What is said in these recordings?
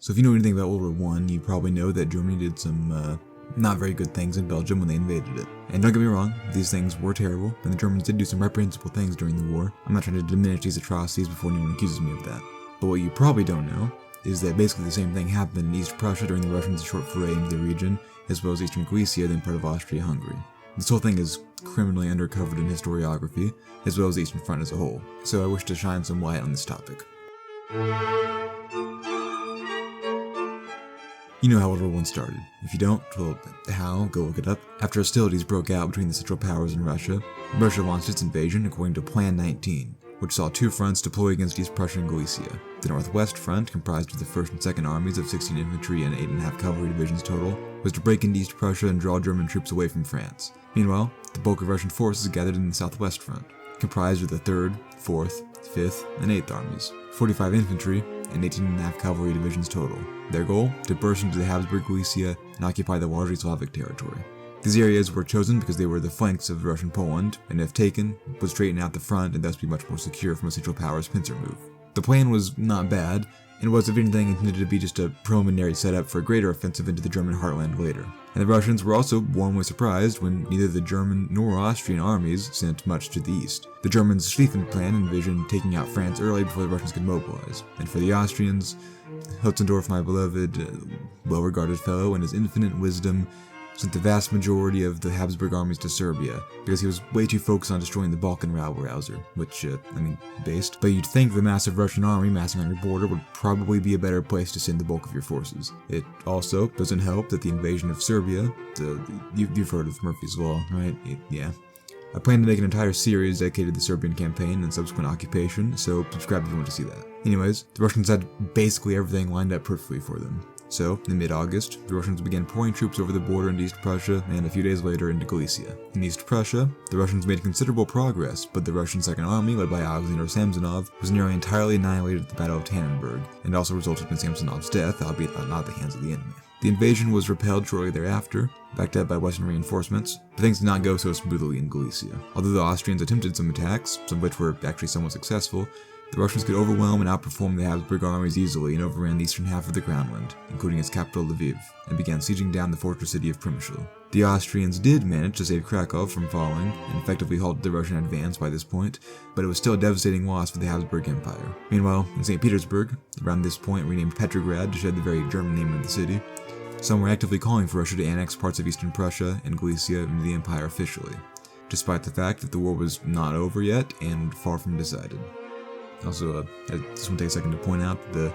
So if you know anything about World War I, you probably know that Germany did some not very good things in Belgium when they invaded it. And don't get me wrong, these things were terrible, and the Germans did do some reprehensible things during the war. I'm not trying to diminish these atrocities before anyone accuses me of that. But what you probably don't know is that basically the same thing happened in East Prussia during the Russians' short foray into the region, as well as Eastern Galicia, then part of Austria-Hungary. This whole thing is criminally undercovered in historiography, as well as the Eastern Front as a whole, so I wish to shine some light on this topic. You know how World War I started. If you don't, well, how? Go look it up. After hostilities broke out between the Central Powers and Russia launched its invasion according to Plan 19, which saw two fronts deploy against East Prussia and Galicia. The Northwest Front, comprised of the 1st and 2nd Armies of 16 infantry and 8.5 cavalry divisions total, was to break into East Prussia and draw German troops away from France. Meanwhile, the bulk of Russian forces gathered in the Southwest Front, comprised of the 3rd, 4th, 5th, and 8th Armies, 45 infantry, and 18.5 cavalry divisions total. Their goal? To burst into the Habsburg Galicia and occupy the largely Slavic territory. These areas were chosen because they were the flanks of Russian Poland, and if taken, would straighten out the front and thus be much more secure from a Central Powers pincer move. The plan was not bad, and was if anything intended to be just a preliminary setup for a greater offensive into the German heartland later. And the Russians were also warmly surprised when neither the German nor Austrian armies sent much to the east. The Germans' Schlieffen plan envisioned taking out France early before the Russians could mobilize, and for the Austrians, Hotzendorf, my beloved, well-regarded fellow, and his infinite wisdom, sent the vast majority of the Habsburg armies to Serbia, because he was way too focused on destroying the Balkan rabble-rouser, which, based. But you'd think the massive Russian army massing on your border would probably be a better place to send the bulk of your forces. It also doesn't help that the invasion of Serbia, you've heard of Murphy's Law, right? Yeah. I plan to make an entire series dedicated to the Serbian campaign and subsequent occupation, so subscribe if you want to see that. Anyways, the Russians had basically everything lined up perfectly for them. So, in mid-August, the Russians began pouring troops over the border into East Prussia, and a few days later into Galicia. In East Prussia, the Russians made considerable progress, but the Russian Second Army, led by Alexander Samsonov, was nearly entirely annihilated at the Battle of Tannenberg, and also resulted in Samsonov's death, albeit not at the hands of the enemy. The invasion was repelled shortly thereafter, backed up by Western reinforcements, but things did not go so smoothly in Galicia. Although the Austrians attempted some attacks, some of which were actually somewhat successful, the Russians could overwhelm and outperform the Habsburg armies easily and overran the eastern half of the groundland, including its capital Lviv, and began sieging down the fortress city of Przemysl. The Austrians did manage to save Krakow from falling, and effectively halted the Russian advance by this point, but it was still a devastating loss for the Habsburg Empire. Meanwhile, in St. Petersburg, around this point renamed Petrograd to shed the very German name of the city, some were actively calling for Russia to annex parts of eastern Prussia and Galicia into the empire officially, despite the fact that the war was not over yet and far from decided. Also, I just want to take a second to point out that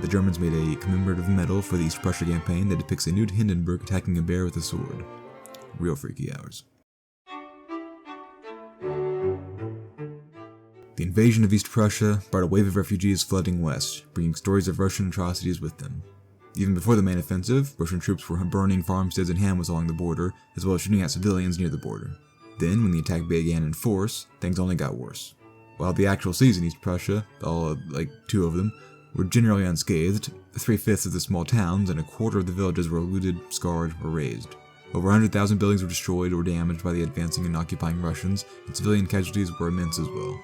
the Germans made a commemorative medal for the East Prussia campaign that depicts a nude Hindenburg attacking a bear with a sword. Real freaky hours. The invasion of East Prussia brought a wave of refugees flooding west, bringing stories of Russian atrocities with them. Even before the main offensive, Russian troops were burning farmsteads and hamlets along the border, as well as shooting at civilians near the border. Then, when the attack began in force, things only got worse. While the actual cities in East Prussia, all two of them, were generally unscathed, 3/5 of the small towns and a quarter of the villages were looted, scarred, or razed. Over 100,000 buildings were destroyed or damaged by the advancing and occupying Russians, and civilian casualties were immense as well.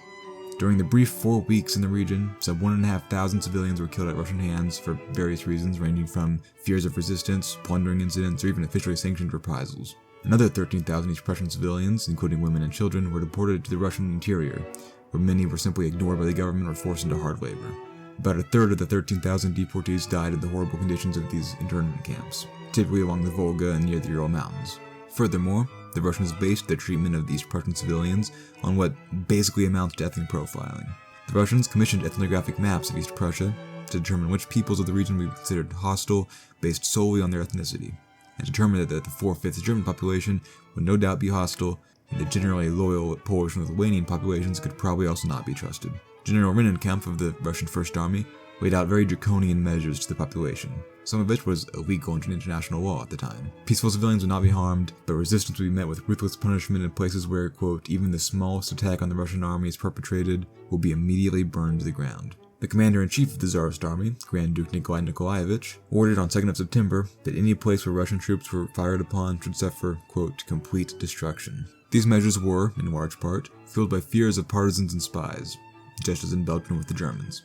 During the brief 4 weeks in the region, some 1,500 civilians were killed at Russian hands for various reasons ranging from fears of resistance, plundering incidents, or even officially sanctioned reprisals. Another 13,000 East Prussian civilians, including women and children, were deported to the Russian interior, where many were simply ignored by the government or forced into hard labor. About a third of the 13,000 deportees died in the horrible conditions of these internment camps, typically along the Volga and near the Ural Mountains. Furthermore, the Russians based their treatment of these Prussian civilians on what basically amounts to ethnic profiling. The Russians commissioned ethnographic maps of East Prussia to determine which peoples of the region would be considered hostile based solely on their ethnicity, and determined that the 4/5 German population would no doubt be hostile, and the generally loyal Polish and Lithuanian populations could probably also not be trusted. General Rennenkampf of the Russian First Army laid out very draconian measures to the population, some of which was illegal under international law at the time. Peaceful civilians would not be harmed, but resistance would be met with ruthless punishment in places where, quote, even the smallest attack on the Russian army is perpetrated will be immediately burned to the ground. The commander-in-chief of the Tsarist army, Grand Duke Nikolai Nikolaevich, ordered on 2nd of September that any place where Russian troops were fired upon should suffer, quote, complete destruction. These measures were, in large part, fueled by fears of partisans and spies, just as in Belgium with the Germans.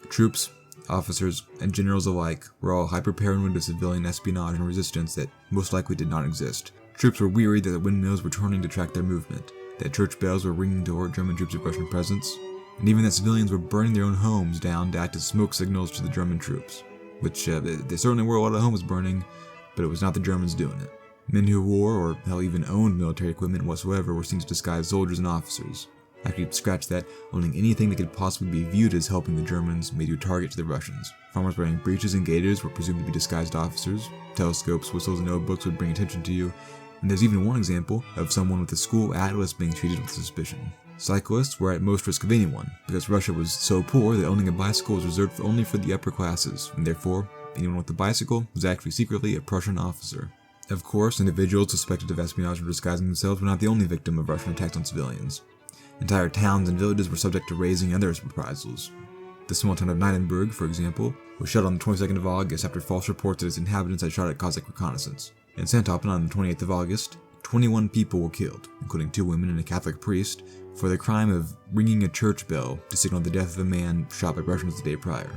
Troops, officers, and generals alike were all hyper-paranoid of civilian espionage and resistance that most likely did not exist. Troops were weary that the windmills were turning to track their movement, that church bells were ringing to alert German troops of Russian presence, and even that civilians were burning their own homes down to act as smoke signals to the German troops. Which, there certainly were a lot of homes burning, but it was not the Germans doing it. Men who wore, or hell even owned military equipment whatsoever were seen to disguise soldiers and officers. After you scratch that, owning anything that could possibly be viewed as helping the Germans made you a target to the Russians. Farmers wearing breeches and gaiters were presumed to be disguised officers. Telescopes, whistles, and notebooks would bring attention to you. And there's even one example of someone with a school atlas being treated with suspicion. Cyclists were at most risk of anyone, because Russia was so poor that owning a bicycle was reserved only for the upper classes, and therefore, anyone with a bicycle was actually secretly a Prussian officer. Of course, individuals suspected of espionage or disguising themselves were not the only victim of Russian attacks on civilians. Entire towns and villages were subject to razing and other reprisals. The small town of Neidenburg, for example, was shut on the 22nd of August after false reports that its inhabitants had shot at Cossack reconnaissance. In Santopin on the 28th of August, 21 people were killed, including 2 women and a Catholic priest, for the crime of ringing a church bell to signal the death of a man shot by Russians the day prior.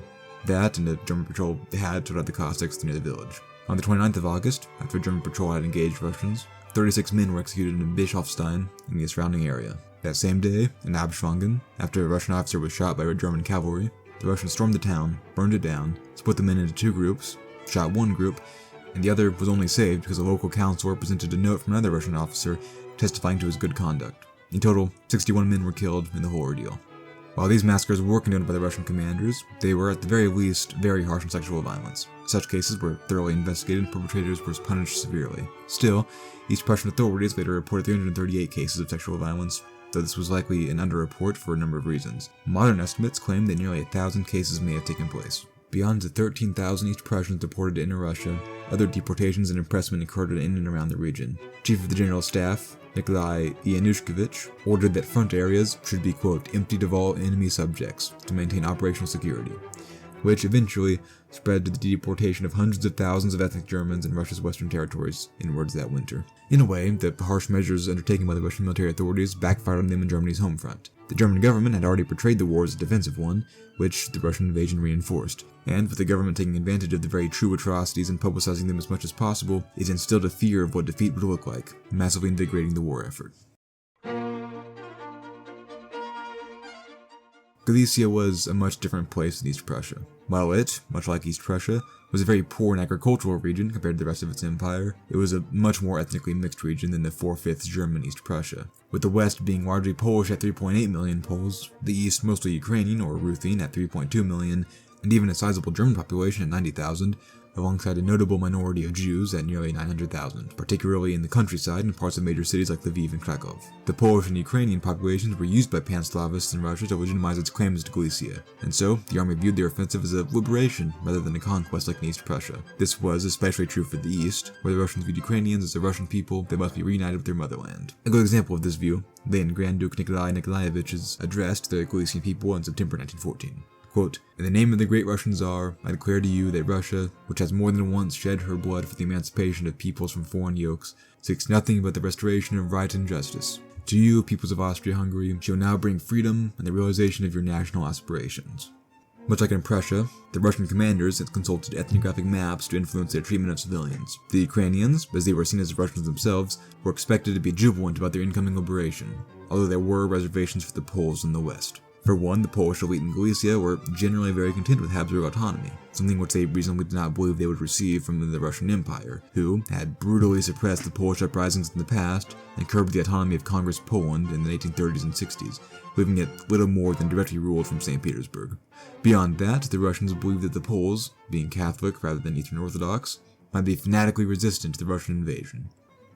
That and a German patrol had to out the Cossacks near the village. On the 29th of August, after a German patrol had engaged Russians, 36 men were executed in Bischofstein and the surrounding area. That same day, in Abschwangen, after a Russian officer was shot by German cavalry, the Russians stormed the town, burned it down, split the men into 2 groups, shot one group, and the other was only saved because a local councilor presented a note from another Russian officer testifying to his good conduct. In total, 61 men were killed in the whole ordeal. While these massacres were condoned by the Russian commanders, they were at the very least very harsh on sexual violence. Such cases were thoroughly investigated and perpetrators were punished severely. Still, East Prussian authorities later reported 338 cases of sexual violence, though this was likely an underreport for a number of reasons. Modern estimates claim that nearly 1,000 cases may have taken place. Beyond the 13,000 East Prussians deported to Inner Russia, other deportations and impressment occurred in and around the region. Chief of the General Staff, Nikolai Yanushkevich, ordered that front areas should be, quote, emptied of all enemy subjects to maintain operational security, which eventually spread to the deportation of hundreds of thousands of ethnic Germans in Russia's western territories inwards that winter. In a way, the harsh measures undertaken by the Russian military authorities backfired on them in Germany's home front. The German government had already portrayed the war as a defensive one, which the Russian invasion reinforced, and with the government taking advantage of the very true atrocities and publicizing them as much as possible, it instilled a fear of what defeat would look like, massively invigorating the war effort. Galicia was a much different place than East Prussia. While it, much like East Prussia, was a very poor and agricultural region compared to the rest of its empire, it was a much more ethnically mixed region than the 4/5 German East Prussia, with the west being largely Polish at 3.8 million Poles, the east mostly Ukrainian or Ruthene at 3.2 million, and even a sizable German population at 90,000, alongside a notable minority of Jews at nearly 900,000, particularly in the countryside and parts of major cities like Lviv and Krakow. The Polish and Ukrainian populations were used by Pan-Slavists in Russia to legitimize its claims to Galicia, and so the army viewed their offensive as a liberation rather than a conquest like in East Prussia. This was especially true for the East, where the Russians viewed Ukrainians as the Russian people that must be reunited with their motherland. A good example of this view lay in Grand Duke Nikolai Nikolaevich's address to the Galician people in September 1914. Quote, "In the name of the great Russian Tsar, I declare to you that Russia, which has more than once shed her blood for the emancipation of peoples from foreign yokes, seeks nothing but the restoration of right and justice. To you, peoples of Austria-Hungary, she will now bring freedom and the realization of your national aspirations." Much like in Prussia, the Russian commanders had consulted ethnographic maps to influence their treatment of civilians. The Ukrainians, as they were seen as Russians themselves, were expected to be jubilant about their incoming liberation, although there were reservations for the Poles in the west. For one, the Polish elite in Galicia were generally very content with Habsburg autonomy, something which they reasonably did not believe they would receive from the Russian Empire, who had brutally suppressed the Polish uprisings in the past and curbed the autonomy of Congress Poland in the 1830s and 60s, leaving it little more than directly ruled from St. Petersburg. Beyond that, the Russians believed that the Poles, being Catholic rather than Eastern Orthodox, might be fanatically resistant to the Russian invasion.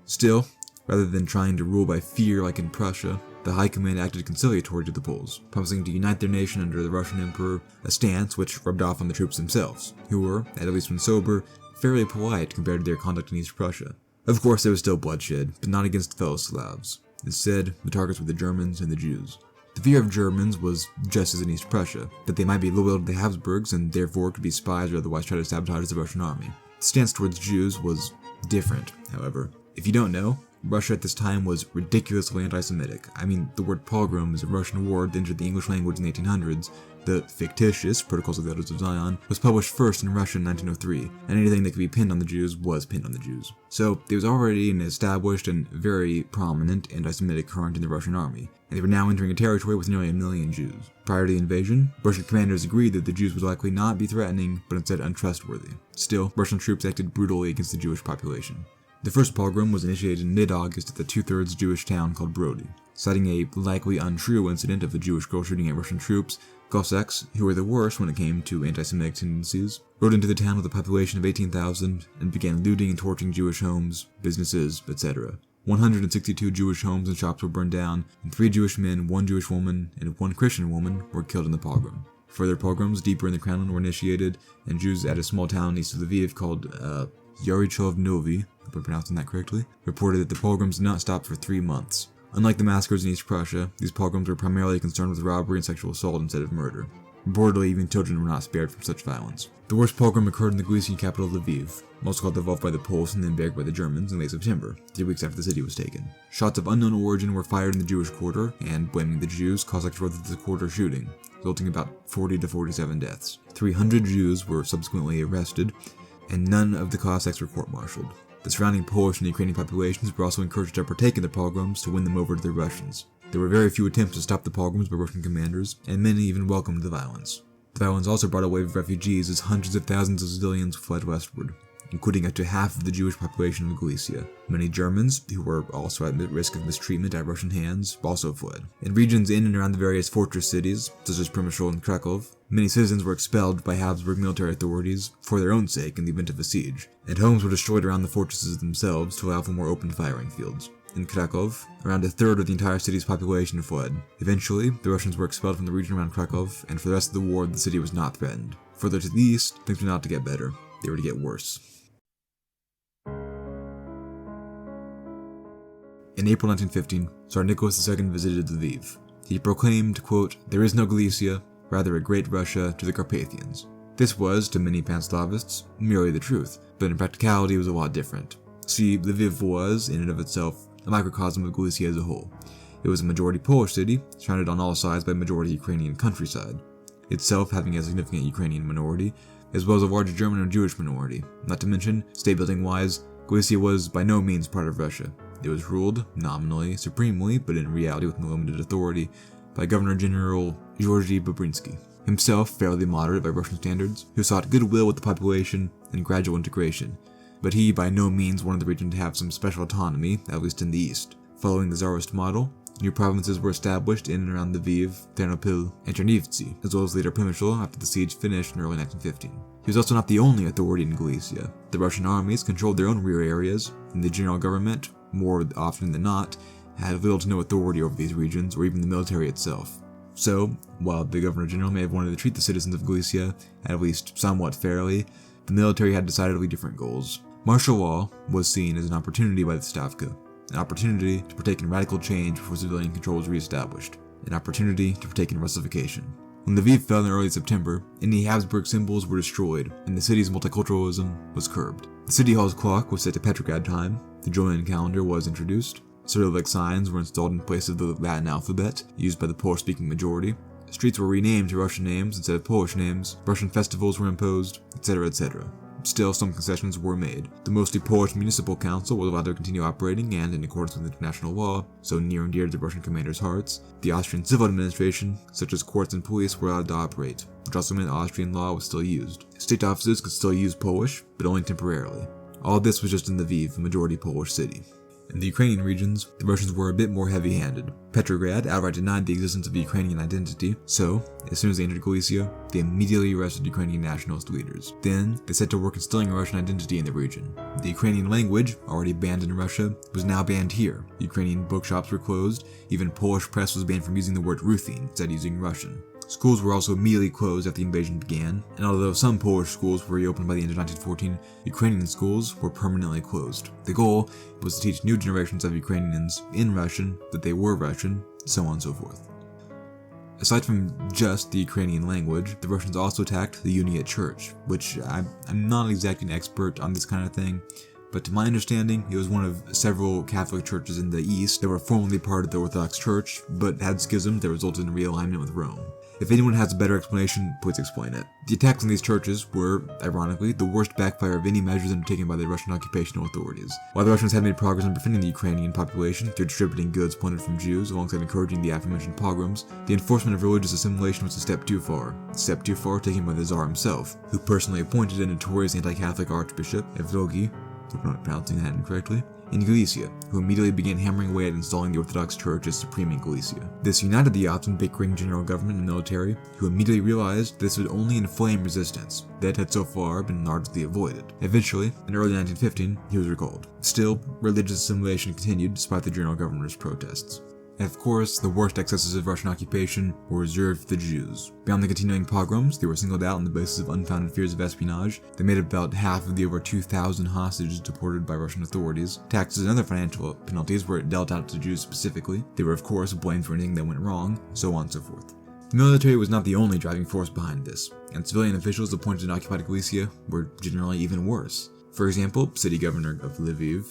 Still, rather than trying to rule by fear like in Prussia, the High Command acted conciliatory to the Poles, promising to unite their nation under the Russian Emperor, a stance which rubbed off on the troops themselves, who were, at least when sober, fairly polite compared to their conduct in East Prussia. Of course, there was still bloodshed, but not against fellow Slavs. Instead, the targets were the Germans and the Jews. The fear of Germans was just as in East Prussia, that they might be loyal to the Habsburgs and therefore could be spies or otherwise try to sabotage the Russian army. The stance towards Jews was different, however. If you don't know, Russia at this time was ridiculously anti-Semitic. I mean, the word pogrom is a Russian word that entered the English language in the 1800s. The fictitious Protocols of the Elders of Zion was published first in Russia in 1903, and anything that could be pinned on the Jews was pinned on the Jews. So, there was already an established and very prominent anti-Semitic current in the Russian army, and they were now entering a territory with nearly 1 million Jews. Prior to the invasion, Russian commanders agreed that the Jews would likely not be threatening, but instead untrustworthy. Still, Russian troops acted brutally against the Jewish population. The first pogrom was initiated in mid-August at the two-thirds Jewish town called Brody. Citing a likely untrue incident of a Jewish girl shooting at Russian troops, Cossacks, who were the worst when it came to anti-Semitic tendencies, rode into the town with a population of 18,000 and began looting and torching Jewish homes, businesses, etc. 162 Jewish homes and shops were burned down, and 3 Jewish men, 1 Jewish woman, and 1 Christian woman were killed in the pogrom. Further pogroms deeper in the Kremlin were initiated, and Jews at a small town east of Lviv called Yarichovy Novi, if I'm pronouncing that correctly, reported that the pogroms did not stop for 3 months. Unlike the massacres in East Prussia, these pogroms were primarily concerned with robbery and sexual assault instead of murder. Reportedly, even children were not spared from such violence. The worst pogrom occurred in the Galician capital Lviv, also called Lvov by the Poles and then buried by the Germans in late September, 3 weeks after the city was taken. Shots of unknown origin were fired in the Jewish quarter, and blaming the Jews, Cossacks rode through the quarter shooting, resulting in about 40 to 47 deaths. 300 Jews were subsequently arrested, and none of the Cossacks were court-martialed. The surrounding Polish and Ukrainian populations were also encouraged to partake in the pogroms to win them over to the Russians. There were very few attempts to stop the pogroms by Russian commanders, and many even welcomed the violence. The violence also brought a wave of refugees as hundreds of thousands of civilians fled westward, including up to half of the Jewish population of Galicia. Many Germans, who were also at risk of mistreatment at Russian hands, also fled. In regions in and around the various fortress cities, such as Przemysl and Krakow, many citizens were expelled by Habsburg military authorities for their own sake in the event of a siege, and homes were destroyed around the fortresses themselves to allow for more open firing fields. In Krakow, around a third of the entire city's population fled. Eventually, the Russians were expelled from the region around Krakow, and for the rest of the war, the city was not threatened. Further to the east, things were not to get better, they were to get worse. In April 1915, Tsar Nicholas II visited Lviv. He proclaimed, quote, "There is no Galicia, rather a great Russia to the Carpathians." This was, to many Pan-Slavists, merely the truth, but in practicality it was a lot different. See, Lviv was, in and of itself, a microcosm of Galicia as a whole. It was a majority Polish city, surrounded on all sides by a majority Ukrainian countryside, itself having a significant Ukrainian minority, as well as a large German and Jewish minority. Not to mention, state-building-wise, Galicia was by no means part of Russia. It was ruled, nominally, supremely, but in reality with no limited authority, by Governor General Georgy Bobrinsky, himself fairly moderate by Russian standards, who sought goodwill with the population and gradual integration. But he by no means wanted the region to have some special autonomy, at least in the east. Following the Tsarist model, new provinces were established in and around Lviv, Ternopil, and Chernivtsi, as well as later Przemysl after the siege finished in early 1915. He was also not the only authority in Galicia. The Russian armies controlled their own rear areas, and the general government, more often than not, had little to no authority over these regions, or even the military itself. So, while the Governor General may have wanted to treat the citizens of Galicia at least somewhat fairly, the military had decidedly different goals. Martial law was seen as an opportunity by the Stavka, an opportunity to partake in radical change before civilian control was reestablished, an opportunity to partake in Russification. When Lviv fell in early September, any Habsburg symbols were destroyed, and the city's multiculturalism was curbed. The city hall's clock was set to Petrograd time, the Julian calendar was introduced, Cyrillic signs were installed in place of the Latin alphabet, used by the Polish-speaking majority, streets were renamed to Russian names instead of Polish names, Russian festivals were imposed, etc., etc. Still, some concessions were made. The mostly Polish municipal council was allowed to continue operating, and in accordance with international law, so near and dear to the Russian commanders' hearts, the Austrian civil administration, such as courts and police, were allowed to operate, which also meant Austrian law was still used. State offices could still use Polish, but only temporarily. All this was just in Lviv, a majority Polish city. In the Ukrainian regions, the Russians were a bit more heavy-handed. Petrograd outright denied the existence of a Ukrainian identity, so, as soon as they entered Galicia, they immediately arrested Ukrainian nationalist leaders. Then, they set to work instilling a Russian identity in the region. The Ukrainian language, already banned in Russia, was now banned here. Ukrainian bookshops were closed, even Polish press was banned from using the word Ruthine instead of using Russian. Schools were also immediately closed after the invasion began, and although some Polish schools were reopened by the end of 1914, Ukrainian schools were permanently closed. The goal was to teach new generations of Ukrainians in Russian that they were Russian, so on and so forth. Aside from just the Ukrainian language, the Russians also attacked the Uniate Church, which I'm not exactly an expert on this kind of thing, but to my understanding, it was one of several Catholic churches in the East that were formerly part of the Orthodox Church, but had schisms that resulted in realignment with Rome. If anyone has a better explanation, please explain it. The attacks on these churches were, ironically, the worst backfire of any measures undertaken by the Russian occupational authorities. While the Russians had made progress in defending the Ukrainian population through distributing goods plundered from Jews alongside encouraging the aforementioned pogroms, the enforcement of religious assimilation was a step too far. A step too far taken by the Tsar himself, who personally appointed a notorious anti-Catholic Archbishop, Evlogi, if I'm not pronouncing that incorrectly, in Galicia, who immediately began hammering away at installing the Orthodox Church as supreme in Galicia. This united the often bickering general government and military, who immediately realized this would only inflame resistance that had so far been largely avoided. Eventually, in early 1915, he was recalled. Still, religious assimilation continued despite the general governor's protests. And of course, the worst excesses of Russian occupation were reserved for the Jews. Beyond the continuing pogroms, they were singled out on the basis of unfounded fears of espionage. They made about half of the over 2,000 hostages deported by Russian authorities. Taxes and other financial penalties were dealt out to Jews specifically. They were of course blamed for anything that went wrong, so on and so forth. The military was not the only driving force behind this, and civilian officials appointed in occupied Galicia were generally even worse. For example, city governor of Lviv,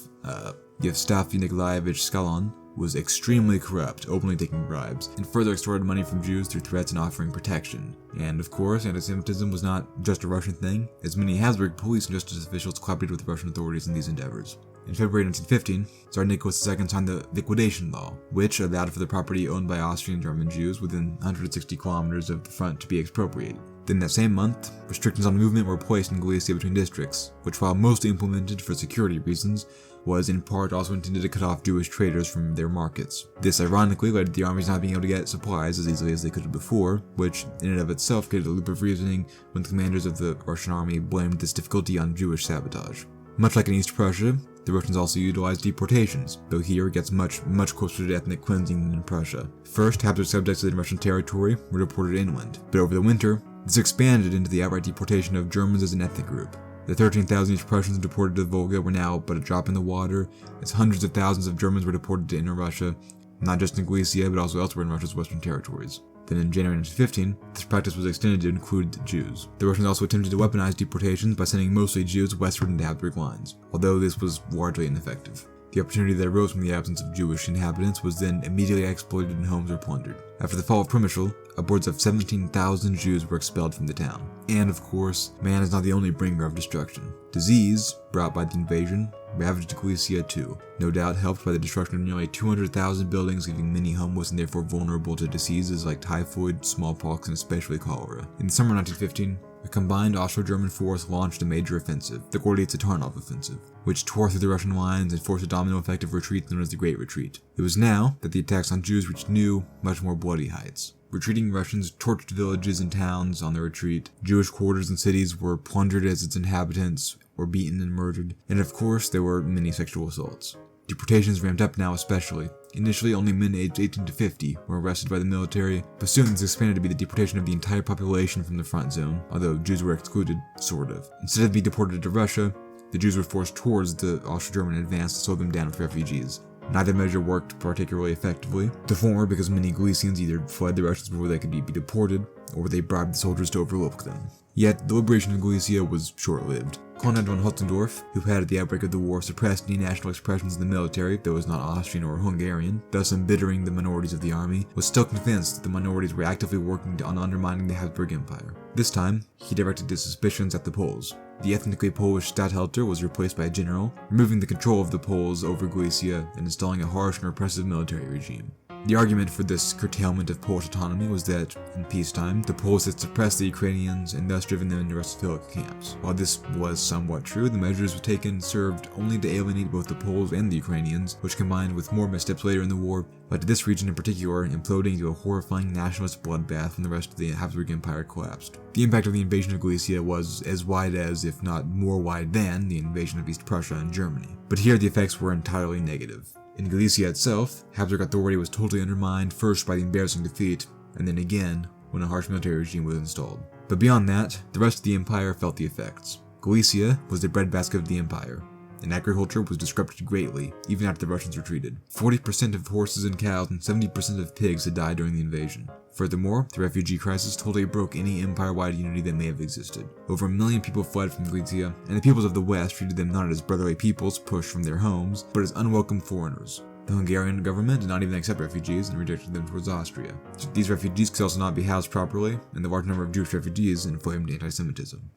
Yevstafy Nikolaevich Skalon, was extremely corrupt, openly taking bribes, and further extorted money from Jews through threats and offering protection. And of course, anti-Semitism was not just a Russian thing, as many Habsburg police and justice officials collaborated with the Russian authorities in these endeavors. In February 1915, Tsar Nicholas II signed the liquidation law, which allowed for the property owned by Austrian and German Jews within 160 kilometers of the front to be expropriated. Then that same month, restrictions on movement were placed in Galicia between districts, which while mostly implemented for security reasons, was in part also intended to cut off Jewish traders from their markets. This ironically led to the armies not being able to get supplies as easily as they could have before, which in and of itself created a loop of reasoning when the commanders of the Russian army blamed this difficulty on Jewish sabotage. Much like in East Prussia, the Russians also utilized deportations, though here it gets much closer to ethnic cleansing than in Prussia. First, Habsburg subjects in Russian territory were deported inland, but over the winter, this expanded into the outright deportation of Germans as an ethnic group. The 13,000 East Prussians deported to the Volga were now but a drop in the water, as hundreds of thousands of Germans were deported to inner Russia, not just in Galicia but also elsewhere in Russia's western territories. Then in January 1915, this practice was extended to include the Jews. The Russians also attempted to weaponize deportations by sending mostly Jews westward into Habsburg lines, although this was largely ineffective. The opportunity that arose from the absence of Jewish inhabitants was then immediately exploited and homes were plundered. After the fall of Przemysl, upwards of 17,000 Jews were expelled from the town. And of course, man is not the only bringer of destruction. Disease, brought by the invasion, ravaged Galicia too, no doubt helped by the destruction of nearly 200,000 buildings, leaving many homeless and therefore vulnerable to diseases like typhoid, smallpox, and especially cholera. In the summer of 1915, a combined Austro-German force launched a major offensive, the Gorlice-Tarnov offensive, which tore through the Russian lines and forced a domino effect of retreat known as the Great Retreat. It was now that the attacks on Jews reached new, much more bloody heights. Retreating Russians torched villages and towns on their retreat. Jewish quarters and cities were plundered as its inhabitants were beaten and murdered. And of course, there were many sexual assaults. Deportations ramped up now especially. Initially, only men aged 18 to 50 were arrested by the military, but soon this expanded to be the deportation of the entire population from the front zone, although Jews were excluded, sort of. Instead of being deported to Russia, the Jews were forced towards the Austro-German advance to slow them down with refugees. Neither measure worked particularly effectively. The former because many Galicians either fled the Russians before they could be deported, or they bribed the soldiers to overlook them. Yet, the liberation of Galicia was short-lived. Konrad von Hotzendorf, who had at the outbreak of the war suppressed any national expressions in the military that was not Austrian or Hungarian, thus embittering the minorities of the army, was still convinced that the minorities were actively working on undermining the Habsburg Empire. This time, he directed his suspicions at the Poles. The ethnically Polish Statthalter was replaced by a general, removing the control of the Poles over Galicia and installing a harsh and repressive military regime. The argument for this curtailment of Polish autonomy was that, in peacetime, the Poles had suppressed the Ukrainians and thus driven them into Russophilic camps. While this was somewhat true, the measures taken served only to alienate both the Poles and the Ukrainians, which combined with more missteps later in the war, led to this region in particular imploding into a horrifying nationalist bloodbath when the rest of the Habsburg Empire collapsed. The impact of the invasion of Galicia was as wide as, if not more wide than, the invasion of East Prussia and Germany. But here the effects were entirely negative. In Galicia itself, Habsburg authority was totally undermined first by the embarrassing defeat, and then again when a harsh military regime was installed. But beyond that, the rest of the empire felt the effects. Galicia was the breadbasket of the empire, and agriculture was disrupted greatly, even after the Russians retreated. 40% of horses and cows and 70% of pigs had died during the invasion. Furthermore, the refugee crisis totally broke any empire-wide unity that may have existed. Over 1 million people fled from Galicia, and the peoples of the West treated them not as brotherly peoples pushed from their homes, but as unwelcome foreigners. The Hungarian government did not even accept refugees and rejected them towards Austria. These refugees could also not be housed properly, and the large number of Jewish refugees inflamed anti-Semitism.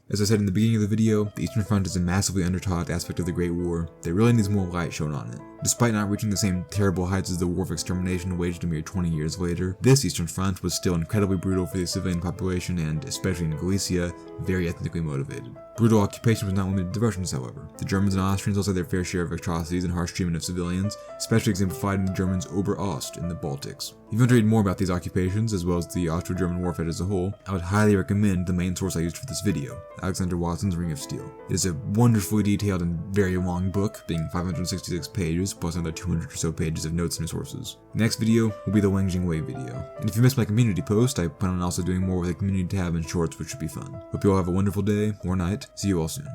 As I said in the beginning of the video, the Eastern Front is a massively undertaught aspect of the Great War that really needs more light shown on it. Despite not reaching the same terrible heights as the War of Extermination waged a mere 20 years later, this Eastern Front was still incredibly brutal for the civilian population and, especially in Galicia, very ethnically motivated. Brutal occupation was not limited to the Russians, however. The Germans and Austrians also had their fair share of atrocities and harsh treatment of civilians, especially exemplified in the Germans' Ober-Ost in the Baltics. If you want to read more about these occupations, as well as the Austro-German warfare as a whole, I would highly recommend the main source I used for this video, Alexander Watson's Ring of Steel. It is a wonderfully detailed and very long book, being 566 pages, plus another 200 or so pages of notes and sources. The next video will be the Wang Jingwei video. And if you missed my community post, I plan on also doing more with a community tab and shorts, which should be fun. Hope you all have a wonderful day or night. See you all soon.